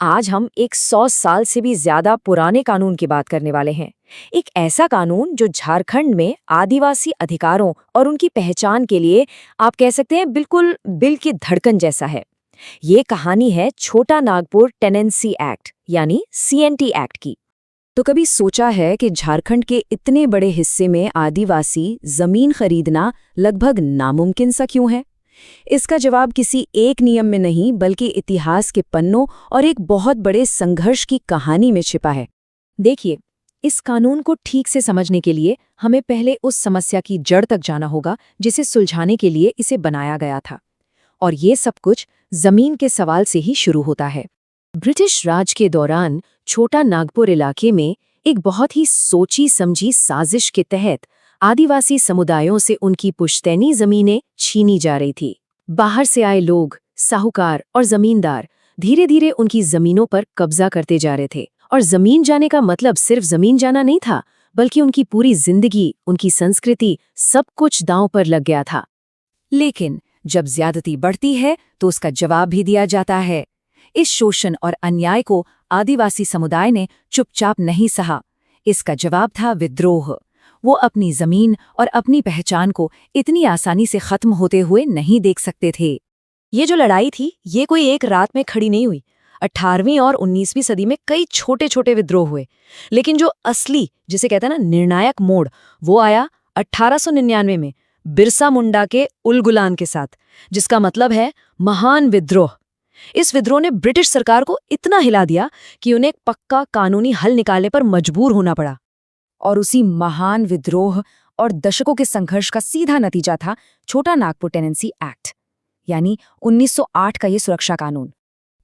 आज हम एक 100 साल से भी ज्यादा पुराने कानून की बात करने वाले हैं। एक ऐसा कानून जो झारखंड में आदिवासी अधिकारों और उनकी पहचान के लिए आप कह सकते हैं बिल्कुल दिल की धड़कन जैसा है। ये कहानी है छोटा नागपुर टेनेंसी एक्ट यानी सीएनटी एक्ट की। तो कभी सोचा है कि झारखंड के इतने बड़े हिस्से में आदिवासी जमीन खरीदना लगभग नामुमकिन सा क्यों है? इसका जवाब किसी एक नियम में नहीं बल्कि इतिहास के पन्नों और एक बहुत बड़े संघर्ष की कहानी में छिपा है। देखिए, इस कानून को ठीक से समझने के लिए हमें पहले उस समस्या की जड़ तक जाना होगा जिसे सुलझाने के लिए इसे बनाया गया था। और ये सब कुछ जमीन के सवाल से ही शुरू होता है। ब्रिटिश राज के दौरान छोटा नागपुर इलाके में एक बहुत ही सोची समझी साजिश के तहत आदिवासी समुदायों से उनकी पुश्तैनी जमीनें छीनी जा रही थी। बाहर से आए लोग, साहूकार और जमींदार धीरे धीरे उनकी जमीनों पर कब्जा करते जा रहे थे। और जमीन जाने का मतलब सिर्फ जमीन जाना नहीं था, बल्कि उनकी पूरी जिंदगी, उनकी संस्कृति, सब कुछ दांव पर लग गया था। लेकिन जब ज्यादती बढ़ती है तो उसका जवाब भी दिया जाता है। इस शोषण और अन्याय को आदिवासी समुदाय ने चुपचाप नहीं सहा। इसका जवाब था विद्रोह। वो अपनी जमीन और अपनी पहचान को इतनी आसानी से खत्म होते हुए नहीं देख सकते थे। ये जो लड़ाई थी, ये कोई एक रात में खड़ी नहीं हुई। 18वीं और 19वीं सदी में कई छोटे छोटे विद्रोह हुए, लेकिन जो असली, जिसे कहते हैं ना, निर्णायक मोड़, वो आया 1899 में बिरसा मुंडा के उलगुलान के साथ, जिसका मतलब है महान विद्रोह। इस विद्रोह ने ब्रिटिश सरकार को इतना हिला दिया कि उन्हें एक पक्का कानूनी हल निकालने पर मजबूर होना पड़ा। और उसी महान विद्रोह और दशकों के संघर्ष का सीधा नतीजा था छोटा नागपुर टेनेंसी एक्ट यानी 1908 का ये सुरक्षा कानून।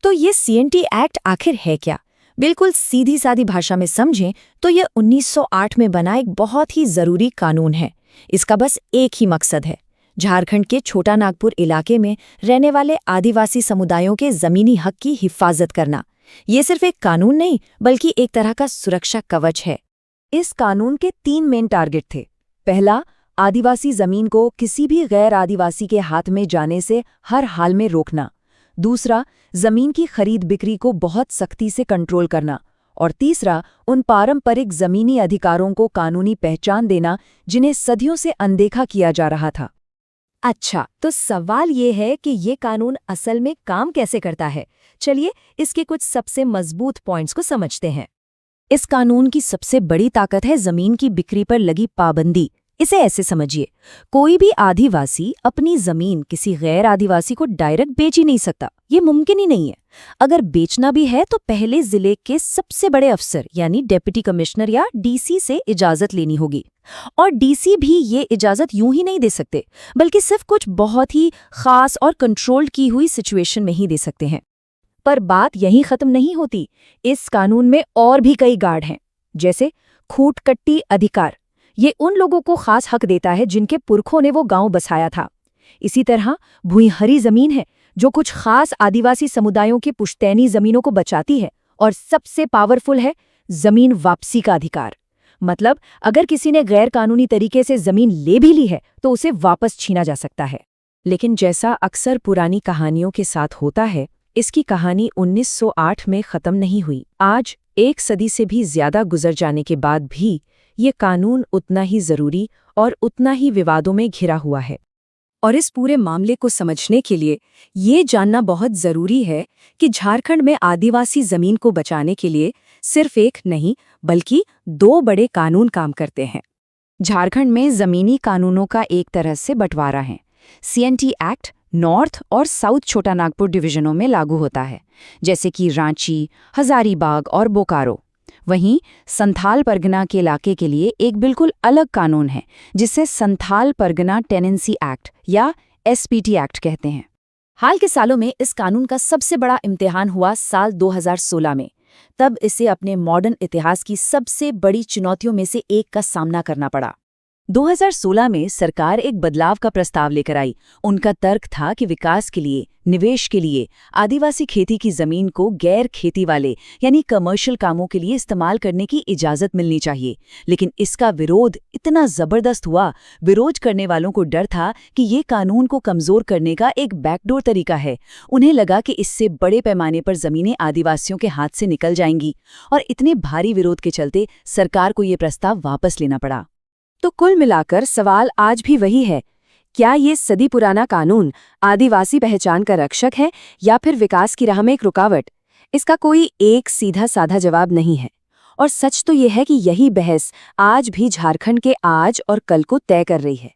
तो ये सीएनटी एक्ट आखिर है क्या? बिल्कुल सीधी सादी भाषा में समझें तो ये 1908 में बना एक बहुत ही जरूरी कानून है। इसका बस एक ही मकसद है, झारखंड के छोटा नागपुर इलाके में रहने वाले आदिवासी समुदायों के जमीनी हक की हिफाजत करना। ये सिर्फ एक कानून नहीं बल्कि एक तरह का सुरक्षा कवच है। इस कानून के 3 मेन टारगेट थे। पहला, आदिवासी जमीन को किसी भी गैर आदिवासी के हाथ में जाने से हर हाल में रोकना। दूसरा, जमीन की खरीद बिक्री को बहुत सख्ती से कंट्रोल करना। और तीसरा, उन पारंपरिक जमीनी अधिकारों को कानूनी पहचान देना जिन्हें सदियों से अनदेखा किया जा रहा था। अच्छा, तो सवाल ये है कि ये कानून असल में काम कैसे करता है? चलिए इसके कुछ सबसे मजबूत पॉइंट्स को समझते हैं। इस कानून की सबसे बड़ी ताकत है जमीन की बिक्री पर लगी पाबंदी। इसे ऐसे समझिए, कोई भी आदिवासी अपनी जमीन किसी गैर आदिवासी को डायरेक्ट बेच ही नहीं सकता। ये मुमकिन ही नहीं है। अगर बेचना भी है तो पहले जिले के सबसे बड़े अफसर यानी डिप्टी कमिश्नर या डीसी से इजाजत लेनी होगी। और डीसी भी ये इजाजत यूं ही नहीं दे सकते, बल्कि सिर्फ कुछ बहुत ही खास और कंट्रोल्ड की हुई सिचुएशन में ही दे सकते हैं। पर बात यहीं खत्म नहीं होती। इस कानून में और भी कई गार्ड हैं, जैसे खूंटकट्टी अधिकार। ये उन लोगों को खास हक देता है जिनके पुरखों ने वो गांव बसाया था। इसी तरह भूइंहरी जमीन है जो कुछ खास आदिवासी समुदायों की पुश्तैनी जमीनों को बचाती है। और सबसे पावरफुल है जमीन वापसी का अधिकार। मतलब अगर किसी ने गैर कानूनी तरीके से जमीन ले भी ली है तो उसे वापस छीना जा सकता है। लेकिन जैसा अक्सर पुरानी कहानियों के साथ होता है, इसकी कहानी 1908 में खत्म नहीं हुई। आज 1 सदी से भी ज्यादा गुजर जाने के बाद भी ये कानून उतना ही जरूरी और उतना ही विवादों में घिरा हुआ है। और इस पूरे मामले को समझने के लिए ये जानना बहुत जरूरी है कि झारखंड में आदिवासी जमीन को बचाने के लिए सिर्फ एक नहीं बल्कि 2 बड़े कानून काम करते हैं। झारखंड में जमीनी कानूनों का एक तरह से बंटवारा है। सीएनटी एक्ट नॉर्थ और साउथ छोटा नागपुर डिवीजनों में लागू होता है, जैसे कि रांची, हजारीबाग और बोकारो। वहीं संथाल परगना के इलाके के लिए एक बिल्कुल अलग कानून है, जिसे संथाल परगना टेनेंसी एक्ट या एसपीटी एक्ट कहते हैं। हाल के सालों में इस कानून का सबसे बड़ा इम्तिहान हुआ साल 2016 में। तब इसे अपने मॉडर्न इतिहास की सबसे बड़ी चुनौतियों में से एक का सामना करना पड़ा। 2016 में सरकार एक बदलाव का प्रस्ताव लेकर आई। उनका तर्क था कि विकास के लिए, निवेश के लिए आदिवासी खेती की जमीन को गैर खेती वाले यानी कमर्शियल कामों के लिए इस्तेमाल करने की इजाजत मिलनी चाहिए। लेकिन इसका विरोध इतना जबरदस्त हुआ, विरोध करने वालों को डर था कि ये कानून को कमजोर करने का एक बैकडोर तरीका है। उन्हें लगा कि इससे बड़े पैमाने पर जमीनें आदिवासियों के हाथ से निकल जाएंगी, और इतने भारी विरोध के चलते सरकार को ये प्रस्ताव वापस लेना पड़ा। तो कुल मिलाकर सवाल आज भी वही है, क्या ये सदी पुराना कानून आदिवासी पहचान का रक्षक है या फिर विकास की राह में एक रुकावट? इसका कोई एक सीधा साधा जवाब नहीं है। और सच तो ये है कि यही बहस आज भी झारखंड के आज और कल को तय कर रही है।